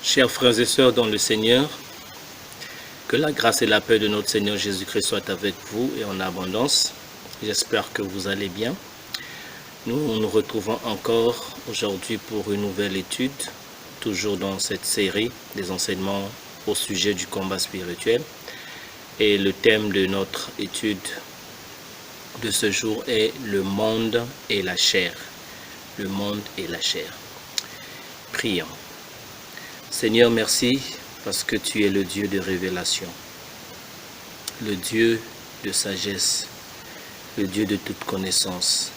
Chers frères et sœurs dans le Seigneur, que la grâce et la paix de notre Seigneur Jésus-Christ soient avec vous et en abondance. J'espère que vous allez bien. Nous nous retrouvons encore aujourd'hui pour une nouvelle étude, toujours dans cette série des enseignements au sujet du combat spirituel. Et le thème de notre étude de ce jour est le monde et la chair. Le monde et la chair. Prions. Seigneur, merci parce que tu es le Dieu de révélation, le Dieu de sagesse, le Dieu de toute connaissance.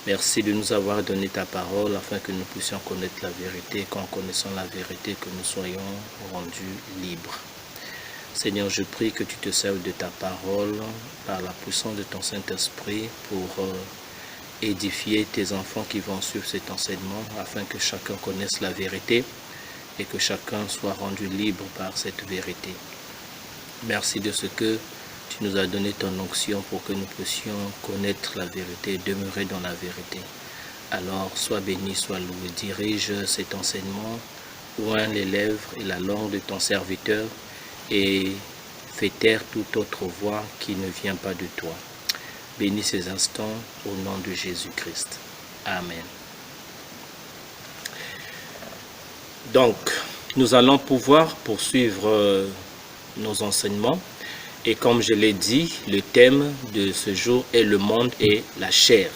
Merci de nous avoir donné ta parole afin que nous puissions connaître la vérité, qu'en connaissant la vérité, que nous soyons rendus libres. Seigneur, je prie que tu te serves de ta parole par la puissance de ton Saint-Esprit pour édifier tes enfants qui vont suivre cet enseignement afin que chacun connaisse la vérité et que chacun soit rendu libre par cette vérité. Merci de ce que tu nous as donné ton onction pour que nous puissions connaître la vérité et demeurer dans la vérité. Alors, sois béni, sois loué. Dirige cet enseignement, oint les lèvres et la langue de ton serviteur et fais taire toute autre voix qui ne vient pas de toi. Bénis ces instants au nom de Jésus-Christ. Amen. Donc, nous allons pouvoir poursuivre nos enseignements. Et comme je l'ai dit, le thème de ce jour est le monde et la chair.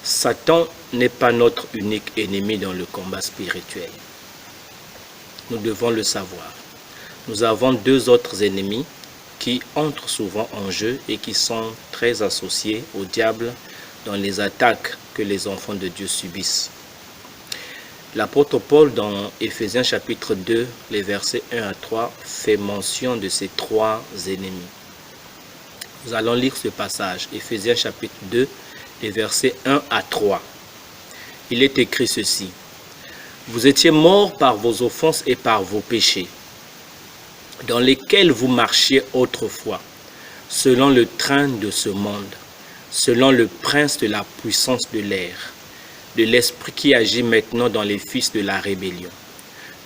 Satan n'est pas notre unique ennemi dans le combat spirituel. Nous devons le savoir. Nous avons deux autres ennemis qui entrent souvent en jeu et qui sont très associés au diable dans les attaques que les enfants de Dieu subissent. L'apôtre Paul, dans Éphésiens chapitre 2, les versets 1 à 3, fait mention de ces trois ennemis. Nous allons lire ce passage, Éphésiens chapitre 2, les versets 1 à 3. Il est écrit ceci. « Vous étiez morts par vos offenses et par vos péchés, dans lesquels vous marchiez autrefois, selon le train de ce monde, selon le prince de la puissance de l'air, de l'esprit qui agit maintenant dans les fils de la rébellion.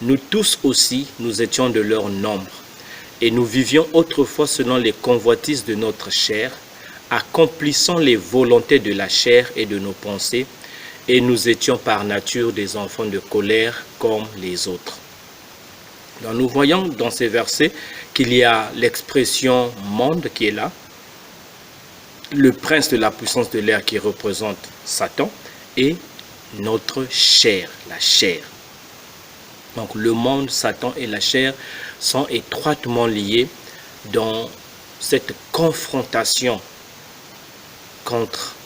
Nous tous aussi, nous étions de leur nombre, et nous vivions autrefois selon les convoitises de notre chair, accomplissant les volontés de la chair et de nos pensées, et nous étions par nature des enfants de colère comme les autres. » Donc nous voyons dans ces versets qu'il y a l'expression « monde » qui est là, le prince de la puissance de l'air qui représente Satan, et notre chair, la chair. Donc le monde, Satan et la chair sont étroitement liés dans cette confrontation contre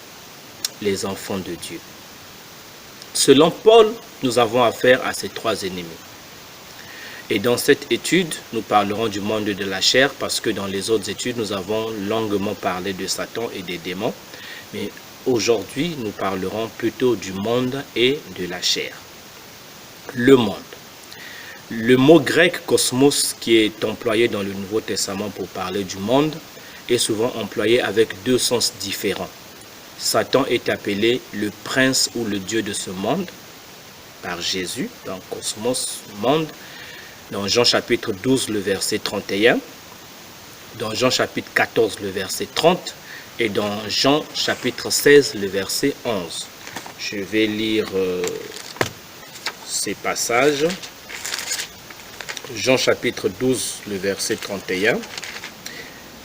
les enfants de Dieu. Selon Paul, nous avons affaire à ces trois ennemis. Et dans cette étude, nous parlerons du monde de la chair parce que dans les autres études, nous avons longuement parlé de Satan et des démons. Mais aujourd'hui, nous parlerons plutôt du monde et de la chair. Le monde. Le mot grec cosmos qui est employé dans le Nouveau Testament pour parler du monde est souvent employé avec deux sens différents. Satan est appelé le prince ou le dieu de ce monde par Jésus, dans cosmos, monde, dans Jean chapitre 12, le verset 31, dans Jean chapitre 14, le verset 30, et dans Jean chapitre 16, le verset 11. Je vais lire ces passages. Jean chapitre 12, le verset 31.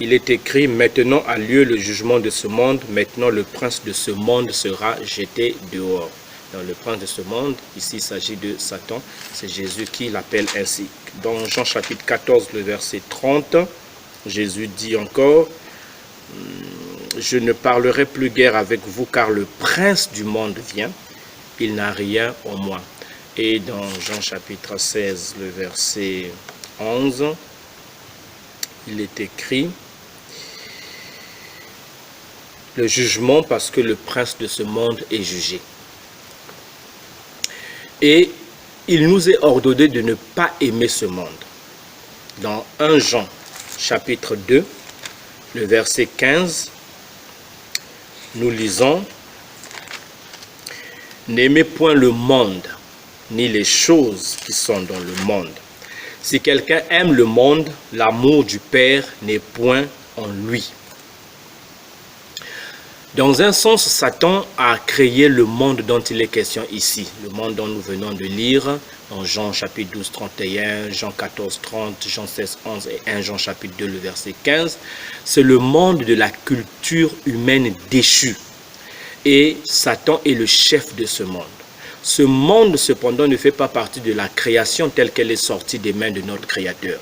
Il est écrit, « Maintenant a lieu le jugement de ce monde, maintenant le prince de ce monde sera jeté dehors. » Dans le prince de ce monde, ici il s'agit de Satan, c'est Jésus qui l'appelle ainsi. Dans Jean chapitre 14, le verset 30, Jésus dit encore, « Je ne parlerai plus guère avec vous car le prince du monde vient, il n'a rien en moi. » Et dans Jean chapitre 16, le verset 11, il est écrit, « Le jugement parce que le prince de ce monde est jugé. » Et il nous est ordonné de ne pas aimer ce monde. Dans 1 Jean chapitre 2, le verset 15, nous lisons « N'aimez point le monde, ni les choses qui sont dans le monde. Si quelqu'un aime le monde, l'amour du Père n'est point en lui. Dans un sens, Satan a créé le monde dont il est question ici, le monde dont nous venons de lire, dans Jean chapitre 12, 31, Jean 14, 30, Jean 16, 11 et 1 Jean chapitre 2, le verset 15. C'est le monde de la culture humaine déchue. Et Satan est le chef de ce monde. Ce monde, cependant, ne fait pas partie de la création telle qu'elle est sortie des mains de notre Créateur.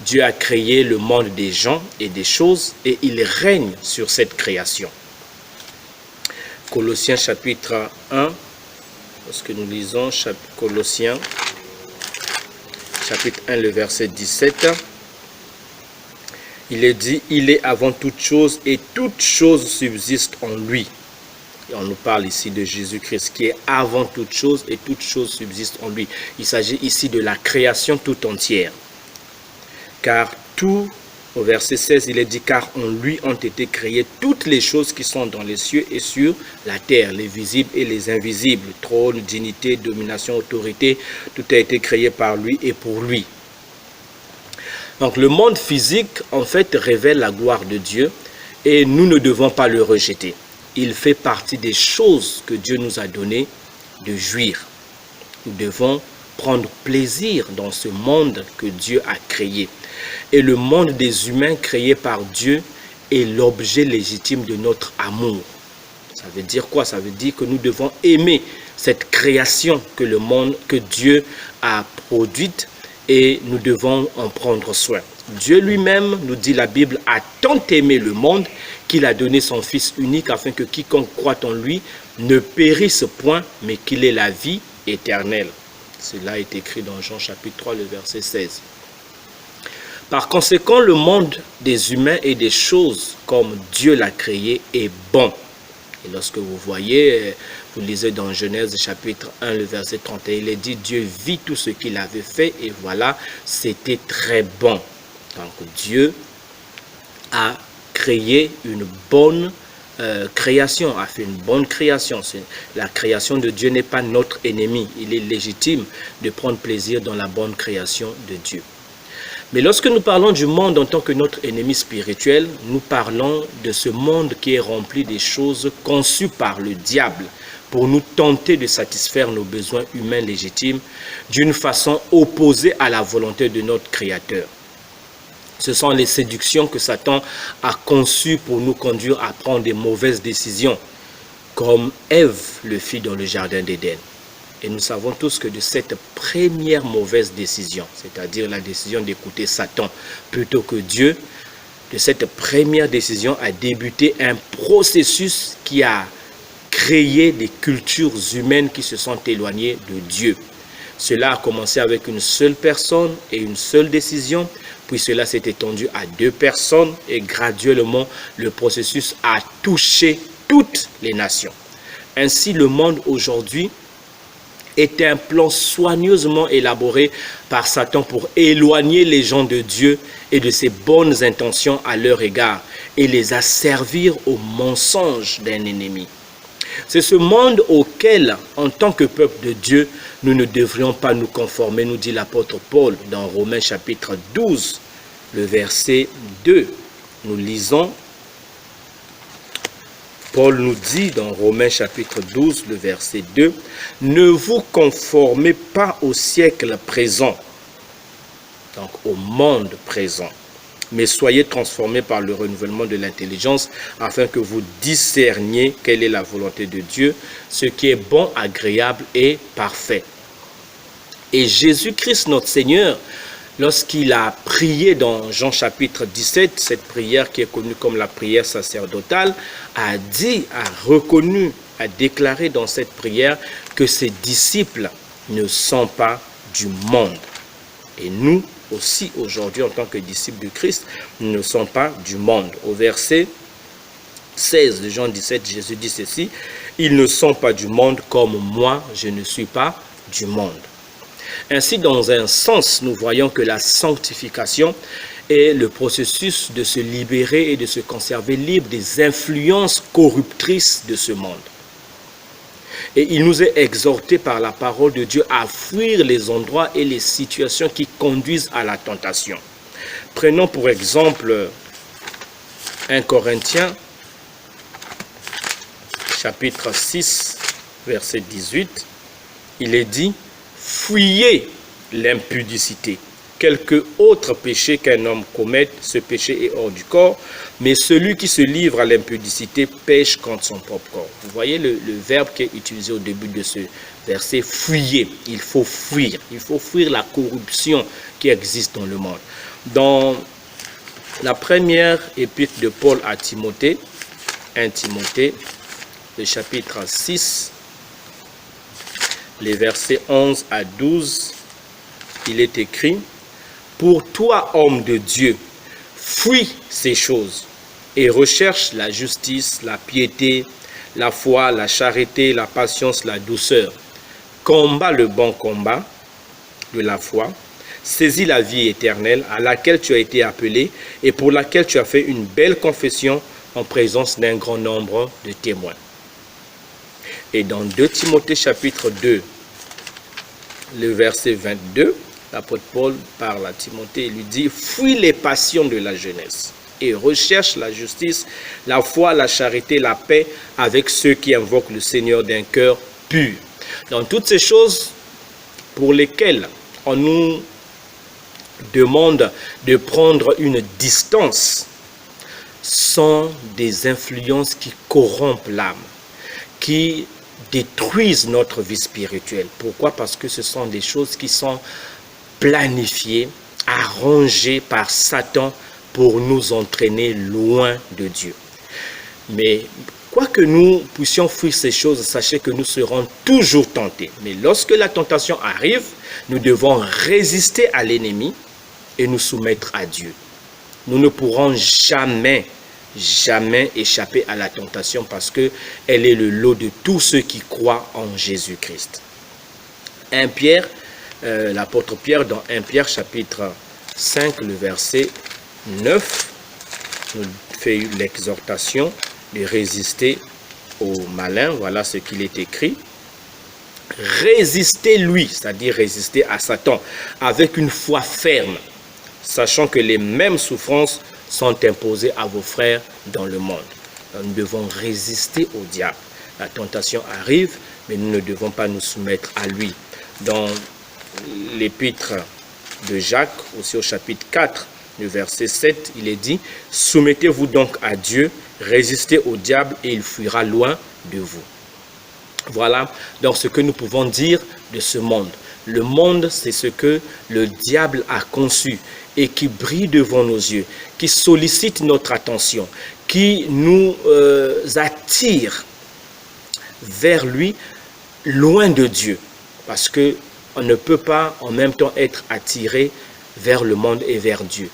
Dieu a créé le monde des gens et des choses et il règne sur cette création. Colossiens chapitre 1, lorsque nous lisons Colossiens chapitre 1, le verset 17, il est dit, il est avant toute chose et toute chose subsiste en lui. Et on nous parle ici de Jésus-Christ qui est avant toute chose et toute chose subsiste en lui. Il s'agit ici de la création tout entière. Car tout, au verset 16, il est dit, car en lui ont été créées toutes les choses qui sont dans les cieux et sur la terre, les visibles et les invisibles, trône, dignité, domination, autorité, tout a été créé par lui et pour lui. Donc le monde physique, en fait, révèle la gloire de Dieu et nous ne devons pas le rejeter. Il fait partie des choses que Dieu nous a données de jouir. Nous devons prendre plaisir dans ce monde que Dieu a créé. Et le monde des humains créé par Dieu est l'objet légitime de notre amour. Ça veut dire quoi? Ça veut dire que nous devons aimer cette création que Dieu a produite et nous devons en prendre soin. Dieu lui-même, nous dit la Bible, a tant aimé le monde qu'il a donné son Fils unique afin que quiconque croit en lui ne périsse point, mais qu'il ait la vie éternelle. Cela est écrit dans Jean chapitre 3, le verset 16. Par conséquent, le monde des humains et des choses comme Dieu l'a créé est bon. Et lorsque vous voyez, vous lisez dans Genèse chapitre 1, le verset 31, il est dit, Dieu vit tout ce qu'il avait fait et voilà, c'était très bon. Donc Dieu a créé une bonne création, a fait une bonne création. La création de Dieu n'est pas notre ennemi. Il est légitime de prendre plaisir dans la bonne création de Dieu. Mais lorsque nous parlons du monde en tant que notre ennemi spirituel, nous parlons de ce monde qui est rempli des choses conçues par le diable pour nous tenter de satisfaire nos besoins humains légitimes d'une façon opposée à la volonté de notre Créateur. Ce sont les séductions que Satan a conçues pour nous conduire à prendre des mauvaises décisions, comme Ève le fit dans le jardin d'Éden. Et nous savons tous que de cette première mauvaise décision, c'est-à-dire la décision d'écouter Satan plutôt que Dieu, de cette première décision a débuté un processus qui a créé des cultures humaines qui se sont éloignées de Dieu. Cela a commencé avec une seule personne et une seule décision, puis cela s'est étendu à 2 personnes et graduellement le processus a touché toutes les nations. Ainsi, le monde aujourd'hui est un plan soigneusement élaboré par Satan pour éloigner les gens de Dieu et de ses bonnes intentions à leur égard et les asservir au mensonge d'un ennemi. C'est ce monde auquel, en tant que peuple de Dieu, nous ne devrions pas nous conformer, nous dit l'apôtre Paul dans Romains chapitre 12, le verset 2. Nous lisons, Paul nous dit dans Romains chapitre 12, le verset 2, « Ne vous conformez pas au siècle présent, donc au monde présent, mais soyez transformés par le renouvellement de l'intelligence afin que vous discerniez quelle est la volonté de Dieu, ce qui est bon, agréable et parfait. » Et Jésus-Christ, notre Seigneur, lorsqu'il a prié dans Jean chapitre 17, cette prière qui est connue comme la prière sacerdotale, a dit, a reconnu, a déclaré dans cette prière que ses disciples ne sont pas du monde. Et nous aussi aujourd'hui en tant que disciples de Christ, nous ne sommes pas du monde. Au verset 16 de Jean 17, Jésus dit ceci, « Ils ne sont pas du monde comme moi, je ne suis pas du monde. » Ainsi, dans un sens, nous voyons que la sanctification est le processus de se libérer et de se conserver libre des influences corruptrices de ce monde. Et il nous est exhorté par la parole de Dieu à fuir les endroits et les situations qui conduisent à la tentation. Prenons pour exemple 1 Corinthiens, chapitre 6, verset 18. Il est dit, fuyez l'impudicité. Quelque autre péché qu'un homme commette, ce péché est hors du corps, mais celui qui se livre à l'impudicité pêche contre son propre corps. Vous voyez le verbe qui est utilisé au début de ce verset, fuyer. Il faut fuir la corruption qui existe dans le monde. Dans la première épître de Paul à Timothée, 1 Timothée, le chapitre 6, les versets 11 à 12, il est écrit, « Pour toi, homme de Dieu, fuis ces choses et recherche la justice, la piété, la foi, la charité, la patience, la douceur. Combat le bon combat de la foi, saisis la vie éternelle à laquelle tu as été appelé et pour laquelle tu as fait une belle confession en présence d'un grand nombre de témoins. » Et dans 2 Timothée chapitre 2, le verset 22, l'apôtre Paul parle à Timothée et lui dit « Fuis les passions de la jeunesse et recherche la justice, la foi, la charité, la paix avec ceux qui invoquent le Seigneur d'un cœur pur. » Dans toutes ces choses pour lesquelles on nous demande de prendre une distance, sont des influences qui corrompent l'âme, qui détruisent notre vie spirituelle. Pourquoi? Parce que ce sont des choses qui sont planifiées, arrangées par Satan pour nous entraîner loin de Dieu. Mais quoi que nous puissions fuir ces choses, sachez que nous serons toujours tentés. Mais lorsque la tentation arrive, nous devons résister à l'ennemi et nous soumettre à Dieu. Nous ne pourrons jamais échapper à la tentation parce qu'elle est le lot de tous ceux qui croient en Jésus-Christ. 1 Pierre, l'apôtre Pierre dans 1 Pierre chapitre 5, le verset 9, nous fait l'exhortation de résister au malin. Voilà ce qu'il est écrit. Résistez-lui, c'est-à-dire résister à Satan, avec une foi ferme, sachant que les mêmes souffrances sont imposées à vos frères dans le monde. Nous devons résister au diable. La tentation arrive, mais nous ne devons pas nous soumettre à lui. Dans l'épître de Jacques, aussi au chapitre 4, le verset 7, il est dit « Soumettez-vous donc à Dieu, résistez au diable et il fuira loin de vous. » Voilà donc ce que nous pouvons dire de ce monde. Le monde, c'est ce que le diable a conçu et qui brille devant nos yeux, qui sollicite notre attention, qui nous attire vers lui, loin de Dieu. Parce qu'on ne peut pas en même temps être attiré vers le monde et vers Dieu.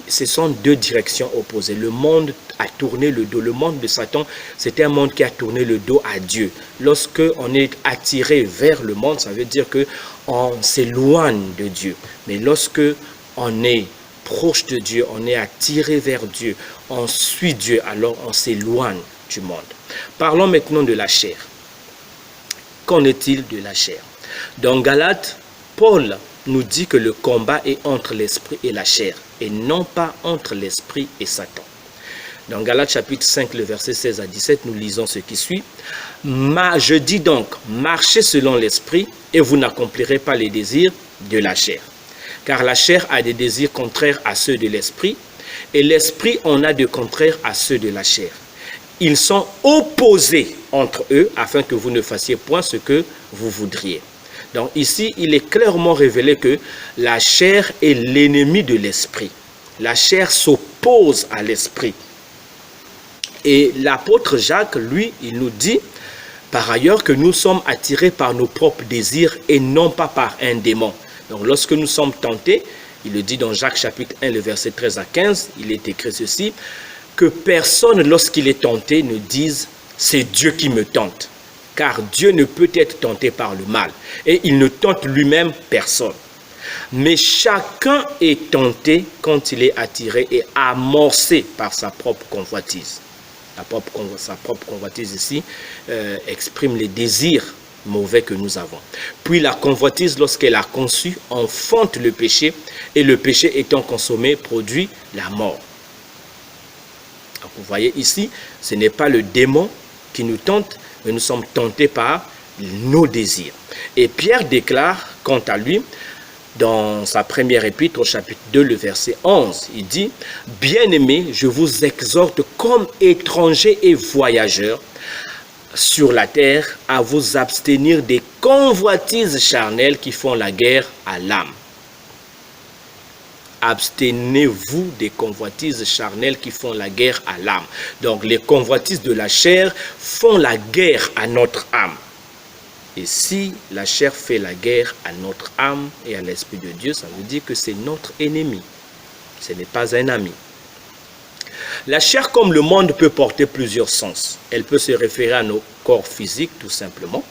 Ce sont deux directions opposées. Le monde a tourné le dos. Le monde de Satan, c'est un monde qui a tourné le dos à Dieu. Lorsque on est attiré vers le monde, ça veut dire qu'on s'éloigne de Dieu. Mais lorsque on est proche de Dieu, on est attiré vers Dieu, on suit Dieu, alors on s'éloigne du monde. Parlons maintenant de la chair. Qu'en est-il de la chair? Dans Galates, Paul nous dit que le combat est entre l'esprit et la chair, et non pas entre l'esprit et Satan. Dans Galates chapitre 5, le verset 16 à 17, nous lisons ce qui suit. « Je dis donc, marchez selon l'esprit, et vous n'accomplirez pas les désirs de la chair. Car la chair a des désirs contraires à ceux de l'esprit, et l'esprit en a de contraires à ceux de la chair. Ils sont opposés entre eux, afin que vous ne fassiez point ce que vous voudriez. » Donc ici, il est clairement révélé que la chair est l'ennemi de l'esprit. La chair s'oppose à l'esprit. Et l'apôtre Jacques, lui, il nous dit par ailleurs que nous sommes attirés par nos propres désirs et non pas par un démon. Donc lorsque nous sommes tentés, il le dit dans Jacques chapitre 1, le verset 13 à 15, il est écrit ceci, que personne lorsqu'il est tenté ne dise « c'est Dieu qui me tente ». Car Dieu ne peut être tenté par le mal, et il ne tente lui-même personne. Mais chacun est tenté quand il est attiré et amorcé par sa propre convoitise. Sa propre convoitise ici exprime les désirs mauvais que nous avons. Puis la convoitise, lorsqu'elle a conçu, enfante le péché, et le péché étant consommé produit la mort. Donc vous voyez ici, ce n'est pas le démon qui nous tente, mais nous sommes tentés par nos désirs. Et Pierre déclare, quant à lui, dans sa première épître au chapitre 2, le verset 11, il dit « Bien-aimés, je vous exhorte comme étrangers et voyageurs sur la terre à vous abstenir des convoitises charnelles qui font la guerre à l'âme. » Abstenez-vous des convoitises charnelles qui font la guerre à l'âme. Donc les convoitises de la chair font la guerre à notre âme. Et si la chair fait la guerre à notre âme et à l'Esprit de Dieu, ça veut dire que c'est notre ennemi. Ce n'est pas un ami. La chair, comme le monde, peut porter plusieurs sens. Elle peut se référer à nos corps physiques, tout simplement.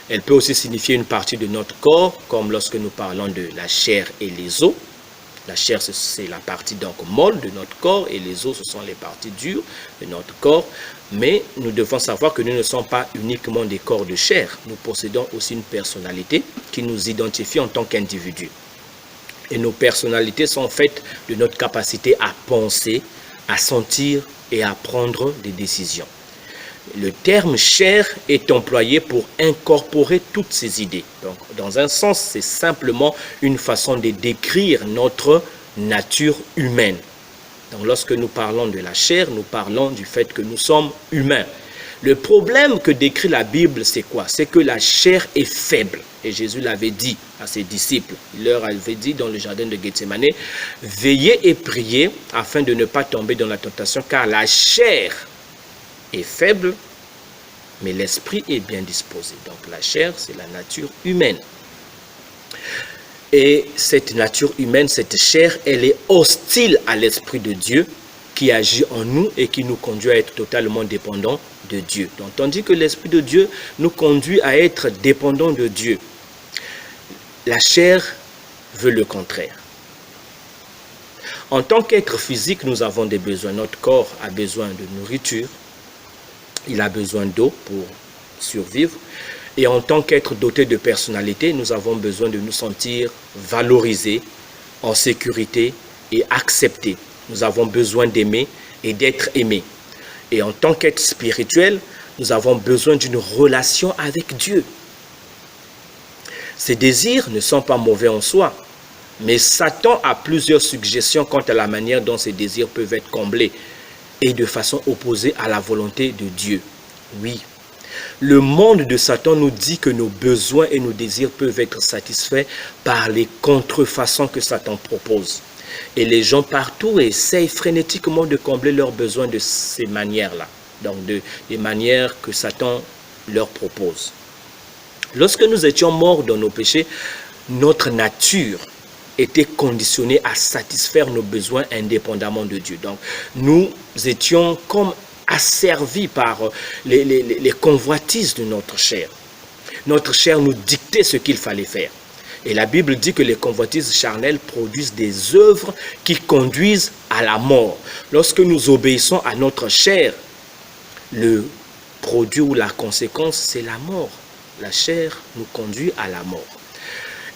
Elle peut aussi signifier une partie de notre corps, comme lorsque nous parlons de la chair et les os. La chair, c'est la partie donc molle de notre corps et les os, ce sont les parties dures de notre corps. Mais nous devons savoir que nous ne sommes pas uniquement des corps de chair. Nous possédons aussi une personnalité qui nous identifie en tant qu'individu. Et nos personnalités sont faites de notre capacité à penser, à sentir et à prendre des décisions. Le terme chair est employé pour incorporer toutes ces idées. Donc, dans un sens, c'est simplement une façon de décrire notre nature humaine. Donc, lorsque nous parlons de la chair, nous parlons du fait que nous sommes humains. Le problème que décrit la Bible, c'est quoi? C'est que la chair est faible. Et Jésus l'avait dit à ses disciples. Il leur avait dit dans le jardin de Gethsémane, « Veillez et priez afin de ne pas tomber dans la tentation, car la chair est faible, mais l'esprit est bien disposé. » Donc la chair, c'est la nature humaine. Et cette nature humaine, cette chair, elle est hostile à l'Esprit de Dieu qui agit en nous et qui nous conduit à être totalement dépendants de Dieu. Donc, tandis que l'Esprit de Dieu nous conduit à être dépendants de Dieu, la chair veut le contraire. En tant qu'être physique, nous avons des besoins. Notre corps a besoin de nourriture, il a besoin d'eau pour survivre. Et en tant qu'être doté de personnalité, nous avons besoin de nous sentir valorisés, en sécurité et acceptés. Nous avons besoin d'aimer et d'être aimés. Et en tant qu'être spirituel, nous avons besoin d'une relation avec Dieu. Ces désirs ne sont pas mauvais en soi, mais Satan a plusieurs suggestions quant à la manière dont ces désirs peuvent être comblés et de façon opposée à la volonté de Dieu. Oui, le monde de Satan nous dit que nos besoins et nos désirs peuvent être satisfaits par les contrefaçons que Satan propose. Et les gens partout essayent frénétiquement de combler leurs besoins de ces manières-là, donc des manières que Satan leur propose. Lorsque nous étions morts dans nos péchés, notre nature était conditionnée à satisfaire nos besoins indépendamment de Dieu. Donc, nous étions comme asservis par les convoitises de notre chair. Notre chair nous dictait ce qu'il fallait faire. Et la Bible dit que les convoitises charnelles produisent des œuvres qui conduisent à la mort. Lorsque nous obéissons à notre chair, le produit ou la conséquence, c'est la mort. La chair nous conduit à la mort.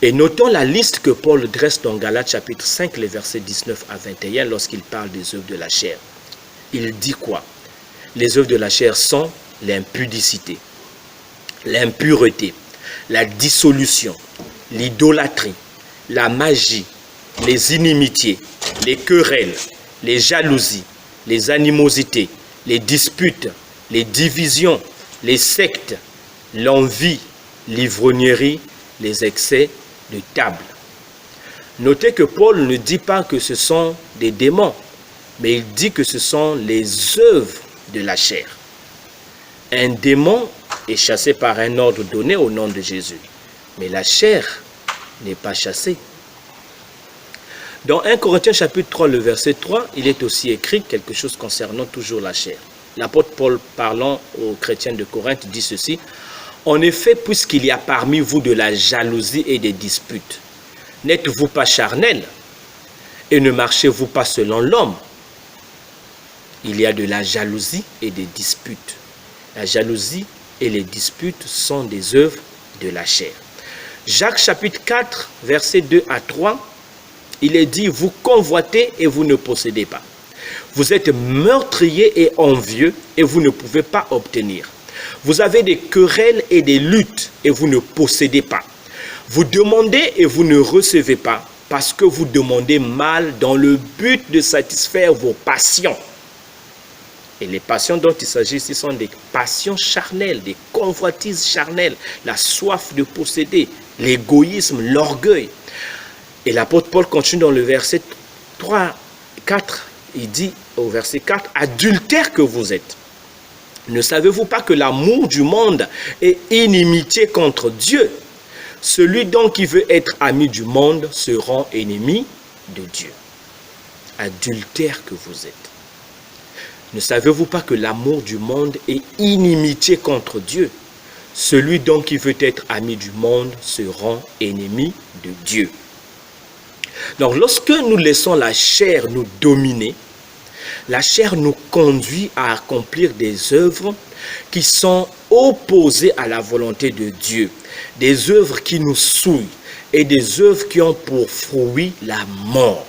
Et notons la liste que Paul dresse dans Galates chapitre 5, les versets 19 à 21, lorsqu'il parle des œuvres de la chair. Il dit quoi? Les œuvres de la chair sont l'impudicité, l'impureté, la dissolution, l'idolâtrie, la magie, les inimitiés, les querelles, les jalousies, les animosités, les disputes, les divisions, les sectes, l'envie, l'ivrognerie, les excès de table. Notez que Paul ne dit pas que ce sont des démons, mais il dit que ce sont les œuvres de la chair. Un démon est chassé par un ordre donné au nom de Jésus, mais la chair n'est pas chassée. Dans 1 Corinthiens chapitre 3, le verset 3, il est aussi écrit quelque chose concernant toujours la chair. L'apôtre Paul, parlant aux chrétiens de Corinthe, dit ceci: « En effet, puisqu'il y a parmi vous de la jalousie et des disputes, n'êtes-vous pas charnels et ne marchez-vous pas selon l'homme ?» Il y a de la jalousie et des disputes. La jalousie et les disputes sont des œuvres de la chair. Jacques chapitre 4, versets 2 à 3, il est dit, vous convoitez et vous ne possédez pas. Vous êtes meurtriers et envieux et vous ne pouvez pas obtenir. Vous avez des querelles et des luttes et vous ne possédez pas. Vous demandez et vous ne recevez pas parce que vous demandez mal dans le but de satisfaire vos passions. Et les passions dont il s'agit ici sont des passions charnelles, des convoitises charnelles, la soif de posséder, l'égoïsme, l'orgueil. Et l'apôtre Paul continue dans le verset 3, 4, il dit au verset 4, « Adultères que vous êtes, ne savez-vous pas que l'amour du monde est inimitié contre Dieu? Celui donc qui veut être ami du monde se rend ennemi de Dieu. » Adultères que vous êtes. Ne savez-vous pas que l'amour du monde est inimitié contre Dieu? Celui donc qui veut être ami du monde se rend ennemi de Dieu. Donc lorsque nous laissons la chair nous dominer, la chair nous conduit à accomplir des œuvres qui sont opposées à la volonté de Dieu, des œuvres qui nous souillent et des œuvres qui ont pour fruit la mort.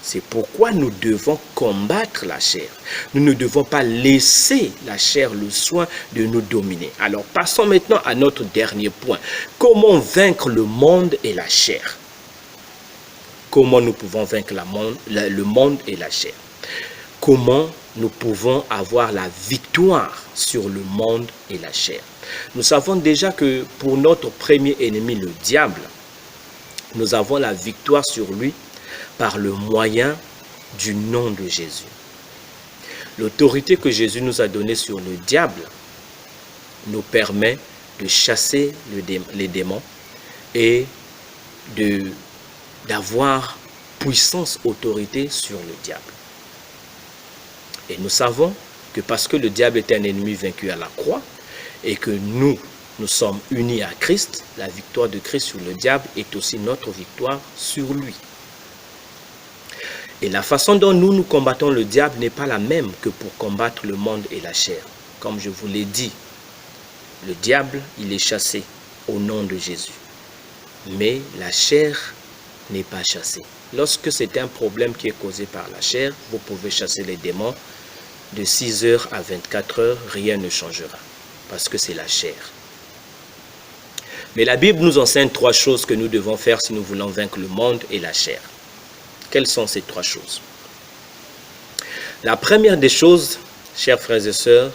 C'est pourquoi nous devons combattre la chair. Nous ne devons pas laisser la chair le soin de nous dominer. Alors passons maintenant à notre dernier point. Comment vaincre le monde et la chair? Comment nous pouvons vaincre le monde et la chair? Comment nous pouvons avoir la victoire sur le monde et la chair? Nous savons déjà que pour notre premier ennemi, le diable, nous avons la victoire sur lui par le moyen du nom de Jésus. L'autorité que Jésus nous a donnée sur le diable nous permet de chasser les démons et d'avoir puissance, autorité sur le diable. Et nous savons que parce que le diable est un ennemi vaincu à la croix et que nous sommes unis à Christ, la victoire de Christ sur le diable est aussi notre victoire sur lui. Et la façon dont nous combattons le diable n'est pas la même que pour combattre le monde et la chair. Comme je vous l'ai dit, le diable, il est chassé au nom de Jésus. Mais la chair n'est pas chassée. Lorsque c'est un problème qui est causé par la chair, vous pouvez chasser les démons de 6 heures à 24 heures, rien ne changera. Parce que c'est la chair. Mais la Bible nous enseigne 3 choses que nous devons faire si nous voulons vaincre le monde et la chair. Quelles sont ces 3 choses? La première des choses, chers frères et sœurs,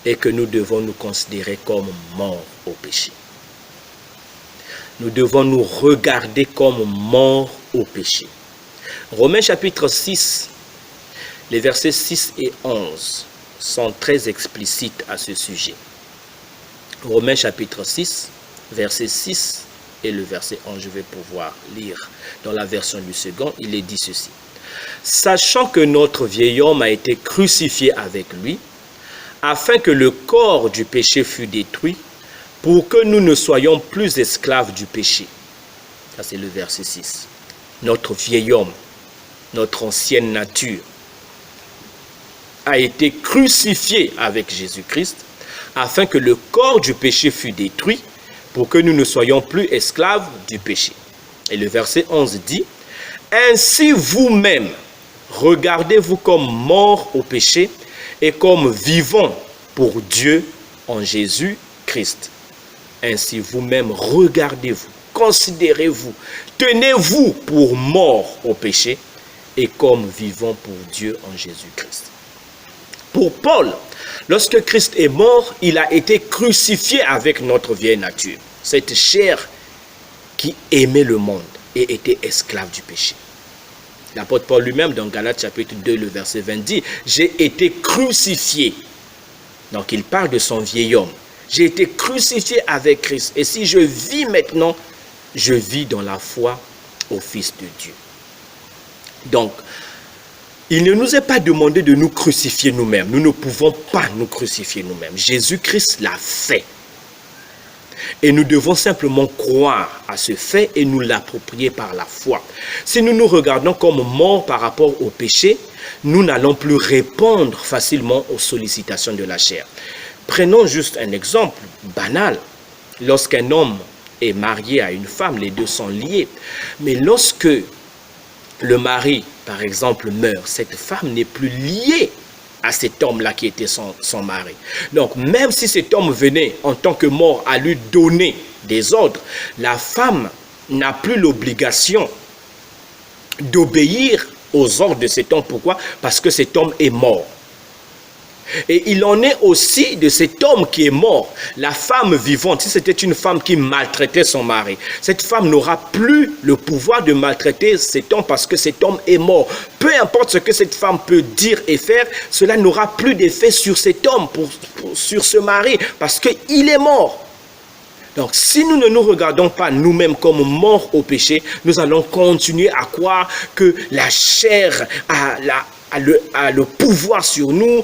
est que nous devons nous considérer comme morts au péché. Nous devons nous regarder comme morts au péché. Romains chapitre 6, les versets 6 et 11 sont très explicites à ce sujet. Romains chapitre 6, verset 6 et le verset 11, je vais pouvoir lire dans la version du second, il est dit ceci. Sachant que notre vieil homme a été crucifié avec lui, afin que le corps du péché fût détruit, pour que nous ne soyons plus esclaves du péché. Ça c'est le verset 6. Notre vieil homme, notre ancienne nature, a été crucifié avec Jésus-Christ, afin que le corps du péché fût détruit, pour que nous ne soyons plus esclaves du péché. Et le verset 11 dit, « Ainsi vous-même, regardez-vous comme morts au péché et comme vivants pour Dieu en Jésus-Christ. » Ainsi vous-même, regardez-vous, considérez-vous, tenez-vous pour morts au péché et comme vivants pour Dieu en Jésus-Christ. Pour Paul, lorsque Christ est mort, il a été crucifié avec notre vieille nature, cette chair qui aimait le monde et était esclave du péché. L'apôtre Paul lui-même, dans Galates chapitre 2, le verset 20, dit « J'ai été crucifié ». Donc il parle de son vieil homme. J'ai été crucifié avec Christ. Et si je vis maintenant, je vis dans la foi au Fils de Dieu. Donc, il ne nous est pas demandé de nous crucifier nous-mêmes. Nous ne pouvons pas nous crucifier nous-mêmes. Jésus-Christ l'a fait. Et nous devons simplement croire à ce fait et nous l'approprier par la foi. Si nous nous regardons comme morts par rapport au péché, nous n'allons plus répondre facilement aux sollicitations de la chair. Prenons juste un exemple banal. Lorsqu'un homme est marié à une femme, les deux sont liés. Mais lorsque le mari, par exemple, meurt, cette femme n'est plus liée à cet homme-là qui était son mari. Donc, même si cet homme venait en tant que mort à lui donner des ordres, la femme n'a plus l'obligation d'obéir aux ordres de cet homme. Pourquoi? Parce que cet homme est mort. Et il en est aussi de cet homme qui est mort. La femme vivante, si c'était une femme qui maltraitait son mari, cette femme n'aura plus le pouvoir de maltraiter cet homme parce que cet homme est mort. Peu importe ce que cette femme peut dire et faire, cela n'aura plus d'effet sur cet homme, sur ce mari, parce qu'il est mort. Donc, si nous ne nous regardons pas nous-mêmes comme morts au péché, nous allons continuer à croire que la chair a le pouvoir sur nous,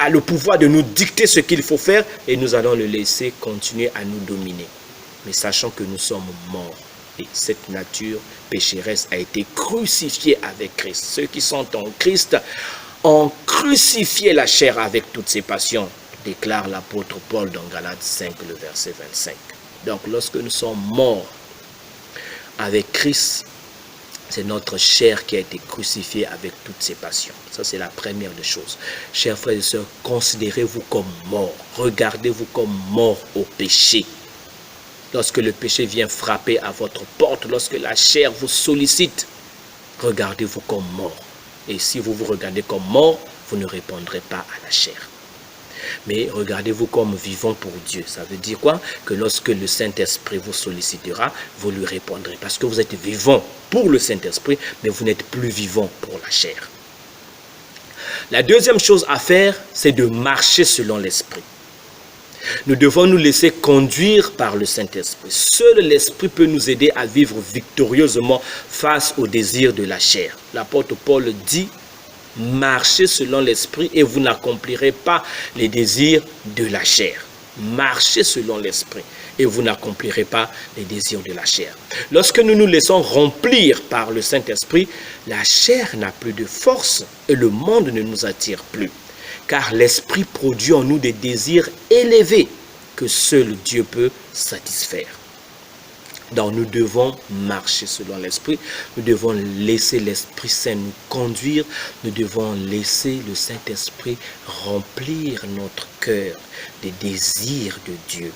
a le pouvoir de nous dicter ce qu'il faut faire, et nous allons le laisser continuer à nous dominer. Mais sachant que nous sommes morts, et cette nature pécheresse a été crucifiée avec Christ. Ceux qui sont en Christ ont crucifié la chair avec toutes ses passions, déclare l'apôtre Paul dans Galates 5, le verset 25. Donc, lorsque nous sommes morts avec Christ, c'est notre chair qui a été crucifiée avec toutes ses passions. Ça, c'est la première des choses. Chers frères et sœurs, considérez-vous comme morts. Regardez-vous comme morts au péché. Lorsque le péché vient frapper à votre porte, lorsque la chair vous sollicite, regardez-vous comme morts. Et si vous vous regardez comme morts, vous ne répondrez pas à la chair. Mais regardez-vous comme vivant pour Dieu. Ça veut dire quoi? Que lorsque le Saint-Esprit vous sollicitera, vous lui répondrez. Parce que vous êtes vivant pour le Saint-Esprit, mais vous n'êtes plus vivant pour la chair. La deuxième chose à faire, c'est de marcher selon l'Esprit. Nous devons nous laisser conduire par le Saint-Esprit. Seul l'Esprit peut nous aider à vivre victorieusement face aux désirs de la chair. L'apôtre Paul dit: marchez selon l'Esprit et vous n'accomplirez pas les désirs de la chair. Marchez selon l'Esprit et vous n'accomplirez pas les désirs de la chair. Lorsque nous nous laissons remplir par le Saint-Esprit, la chair n'a plus de force et le monde ne nous attire plus. Car l'Esprit produit en nous des désirs élevés que seul Dieu peut satisfaire. Donc nous devons marcher selon l'Esprit, nous devons laisser l'Esprit Saint nous conduire, nous devons laisser le Saint-Esprit remplir notre cœur des désirs de Dieu.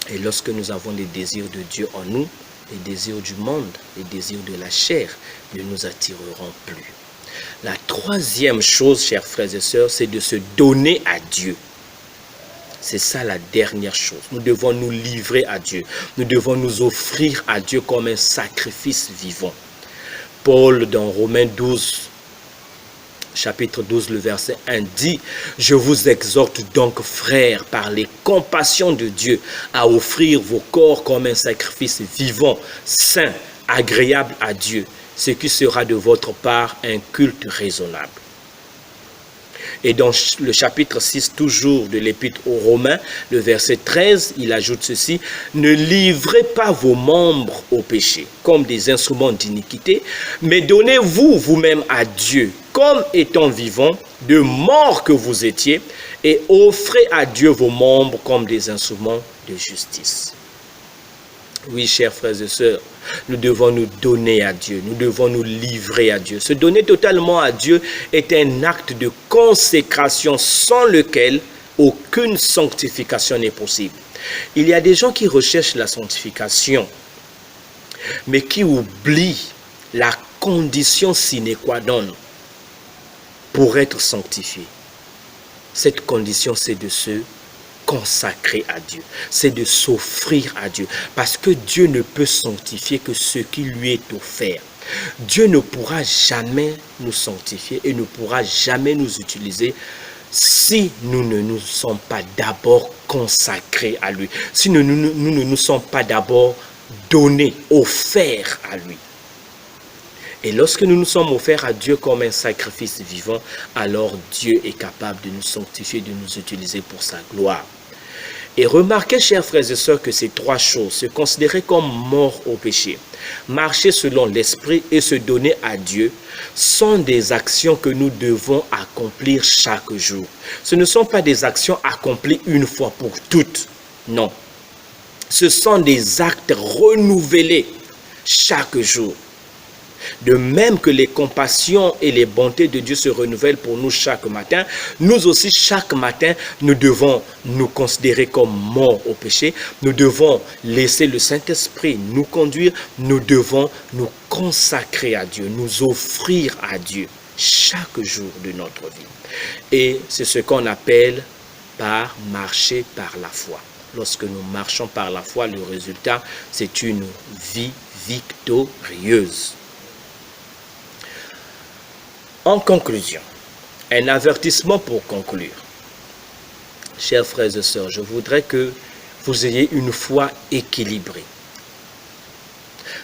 Et lorsque nous avons les désirs de Dieu en nous, les désirs du monde, les désirs de la chair ne nous attireront plus. La troisième chose, chers frères et sœurs, c'est de se donner à Dieu. C'est ça la dernière chose. Nous devons nous livrer à Dieu. Nous devons nous offrir à Dieu comme un sacrifice vivant. Paul, dans Romains 12, chapitre 12, le verset 1 dit: « Je vous exhorte donc, frères, par les compassions de Dieu, à offrir vos corps comme un sacrifice vivant, saint, agréable à Dieu, ce qui sera de votre part un culte raisonnable. » Et dans le chapitre 6, toujours de l'Épître aux Romains, le verset 13, il ajoute ceci: « Ne livrez pas vos membres au péché comme des instruments d'iniquité, mais donnez-vous vous-même à Dieu comme étant vivants, de mort que vous étiez, et offrez à Dieu vos membres comme des instruments de justice. » Oui, chers frères et sœurs, nous devons nous donner à Dieu, nous devons nous livrer à Dieu. Se donner totalement à Dieu est un acte de consécration sans lequel aucune sanctification n'est possible. Il y a des gens qui recherchent la sanctification, mais qui oublient la condition sine qua non pour être sanctifié. Cette condition, c'est de se consacrer à Dieu, c'est de s'offrir à Dieu, parce que Dieu ne peut sanctifier que ce qui lui est offert. Dieu ne pourra jamais nous sanctifier et ne pourra jamais nous utiliser si nous ne nous sommes pas d'abord consacrés à lui, si nous ne nous sommes pas d'abord donnés, offerts à lui. Et lorsque nous nous sommes offerts à Dieu comme un sacrifice vivant, alors Dieu est capable de nous sanctifier, de nous utiliser pour sa gloire. Et remarquez, chers frères et sœurs, que ces trois choses, se considérer comme mort au péché, marcher selon l'esprit et se donner à Dieu, sont des actions que nous devons accomplir chaque jour. Ce ne sont pas des actions accomplies une fois pour toutes, non. Ce sont des actes renouvelés chaque jour. De même que les compassions et les bontés de Dieu se renouvellent pour nous chaque matin, nous aussi chaque matin, nous devons nous considérer comme morts au péché. Nous devons laisser le Saint-Esprit nous conduire. Nous devons nous consacrer à Dieu, nous offrir à Dieu chaque jour de notre vie. Et c'est ce qu'on appelle par marcher par la foi. Lorsque nous marchons par la foi, le résultat, c'est une vie victorieuse. En conclusion, un avertissement pour conclure. Chers frères et sœurs, je voudrais que vous ayez une foi équilibrée.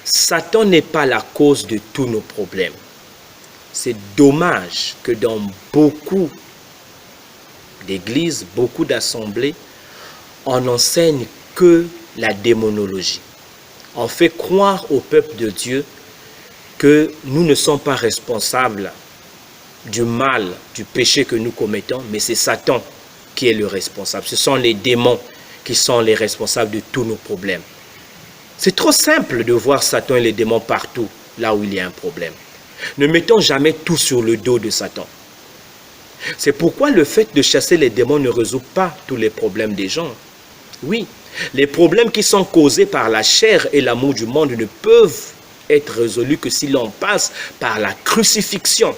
Satan n'est pas la cause de tous nos problèmes. C'est dommage que dans beaucoup d'églises, beaucoup d'assemblées, on n'enseigne que la démonologie. On fait croire au peuple de Dieu que nous ne sommes pas responsables du mal, du péché que nous commettons, mais c'est Satan qui est le responsable. Ce sont les démons qui sont les responsables de tous nos problèmes. C'est trop simple de voir Satan et les démons partout, là où il y a un problème. Ne mettons jamais tout sur le dos de Satan. C'est pourquoi le fait de chasser les démons ne résout pas tous les problèmes des gens. Oui, les problèmes qui sont causés par la chair et l'amour du monde ne peuvent être résolus que si l'on passe par la crucifixion.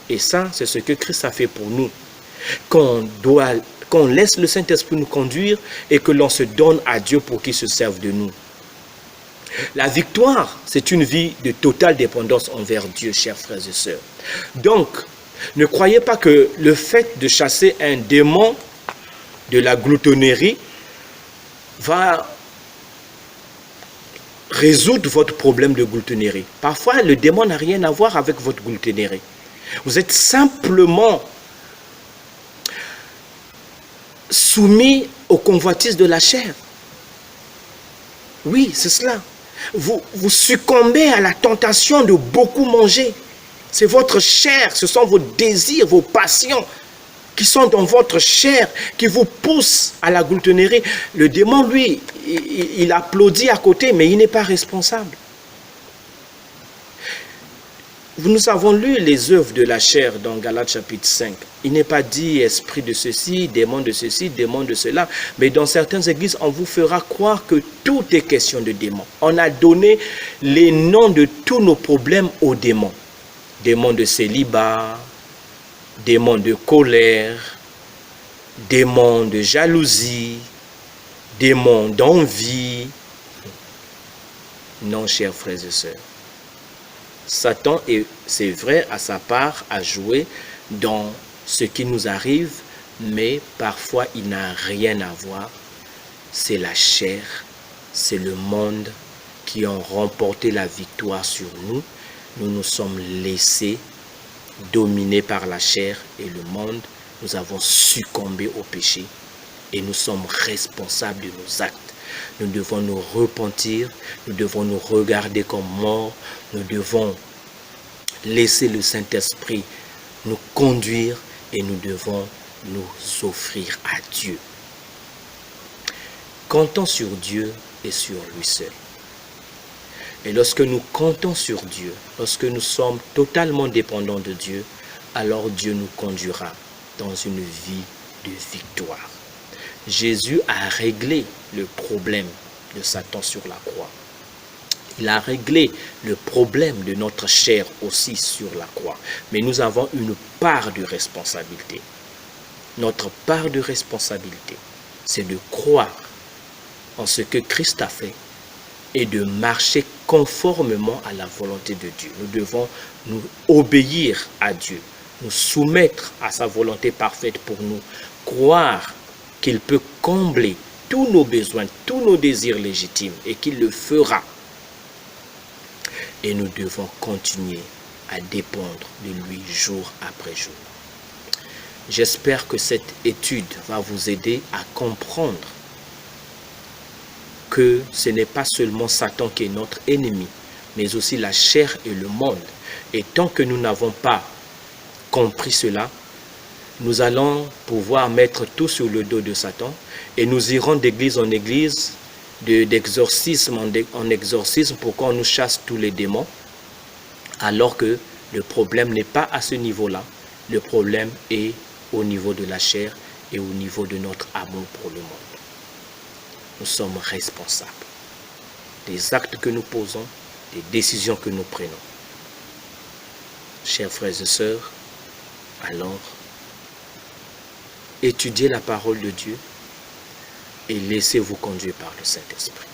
Et ça, c'est ce que Christ a fait pour nous. Qu'on laisse le Saint-Esprit nous conduire et que l'on se donne à Dieu pour qu'il se serve de nous. La victoire, c'est une vie de totale dépendance envers Dieu, chers frères et sœurs. Donc, ne croyez pas que le fait de chasser un démon de la gloutonnerie va résoudre votre problème de gloutonnerie. Parfois, le démon n'a rien à voir avec votre gloutonnerie. Vous êtes simplement soumis aux convoitises de la chair. Oui, c'est cela. Vous succombez à la tentation de beaucoup manger. C'est votre chair, ce sont vos désirs, vos passions qui sont dans votre chair, qui vous poussent à la gloutonnerie. Le démon, lui, il applaudit à côté, mais il n'est pas responsable. Nous avons lu les œuvres de la chair dans Galates chapitre 5. Il n'est pas dit esprit de ceci, démon de ceci, démon de cela. Mais dans certaines églises, on vous fera croire que tout est question de démons. On a donné les noms de tous nos problèmes aux démons. Démon de célibat, démon de colère, démon de jalousie, démon d'envie. Non, chers frères et sœurs. Satan, c'est vrai, a sa part à jouer dans ce qui nous arrive, mais parfois il n'a rien à voir. C'est la chair, c'est le monde qui ont remporté la victoire sur nous. Nous nous sommes laissés dominer par la chair et le monde. Nous avons succombé au péché et nous sommes responsables de nos actes. Nous devons nous repentir, nous devons nous regarder comme morts, nous devons laisser le Saint-Esprit nous conduire et nous devons nous offrir à Dieu. Comptons sur Dieu et sur lui seul. Et lorsque nous comptons sur Dieu, lorsque nous sommes totalement dépendants de Dieu, alors Dieu nous conduira dans une vie de victoire. Jésus a réglé le problème de Satan sur la croix. Il a réglé le problème de notre chair aussi sur la croix. Mais nous avons une part de responsabilité. Notre part de responsabilité, c'est de croire en ce que Christ a fait et de marcher conformément à la volonté de Dieu. Nous devons nous obéir à Dieu, nous soumettre à sa volonté parfaite pour nous, croire qu'il peut combler tous nos besoins, tous nos désirs légitimes et qu'il le fera. Et nous devons continuer à dépendre de lui jour après jour. J'espère que cette étude va vous aider à comprendre que ce n'est pas seulement Satan qui est notre ennemi, mais aussi la chair et le monde. Et tant que nous n'avons pas compris cela, nous allons pouvoir mettre tout sur le dos de Satan et nous irons d'église en église, d'exorcisme en exorcisme pour qu'on nous chasse tous les démons, alors que le problème n'est pas à ce niveau-là. Le problème est au niveau de la chair et au niveau de notre amour pour le monde. Nous sommes responsables des actes que nous posons, des décisions que nous prenons. Chers frères et sœurs, alors, étudiez la parole de Dieu et laissez-vous conduire par le Saint-Esprit.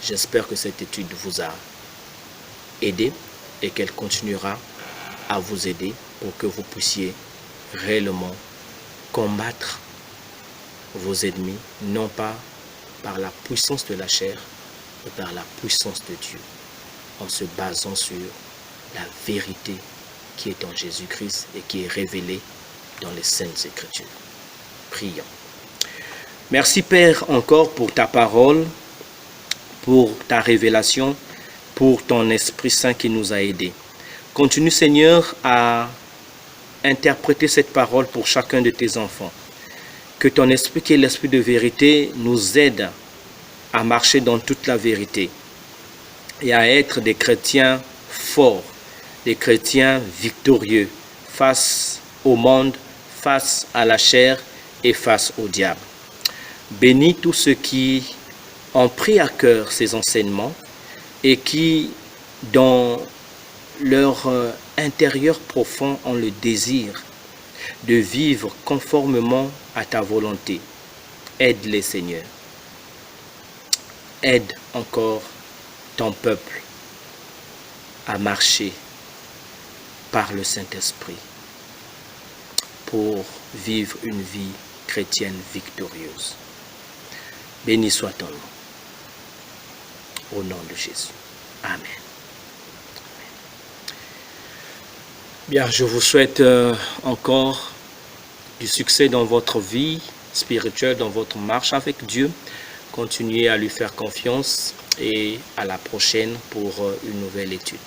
J'espère que cette étude vous a aidé et qu'elle continuera à vous aider pour que vous puissiez réellement combattre vos ennemis, non pas par la puissance de la chair, mais par la puissance de Dieu, en se basant sur la vérité qui est en Jésus-Christ et qui est révélée dans les Saintes Écritures. Prions. Merci Père encore pour ta parole, pour ta révélation, pour ton Esprit Saint qui nous a aidés. Continue Seigneur à interpréter cette parole pour chacun de tes enfants. Que ton Esprit qui est l'Esprit de vérité nous aide à marcher dans toute la vérité et à être des chrétiens forts, des chrétiens victorieux face au monde, face à la chair et face au diable. Bénis tous ceux qui ont pris à cœur ces enseignements et qui, dans leur intérieur profond, ont le désir de vivre conformément à ta volonté. Aide-les, Seigneur. Aide encore ton peuple à marcher par le Saint-Esprit pour vivre une vie chrétienne victorieuse. Béni soit ton nom. Au nom de Jésus. Amen. Bien, je vous souhaite encore du succès dans votre vie spirituelle, dans votre marche avec Dieu. Continuez à lui faire confiance et à la prochaine pour une nouvelle étude.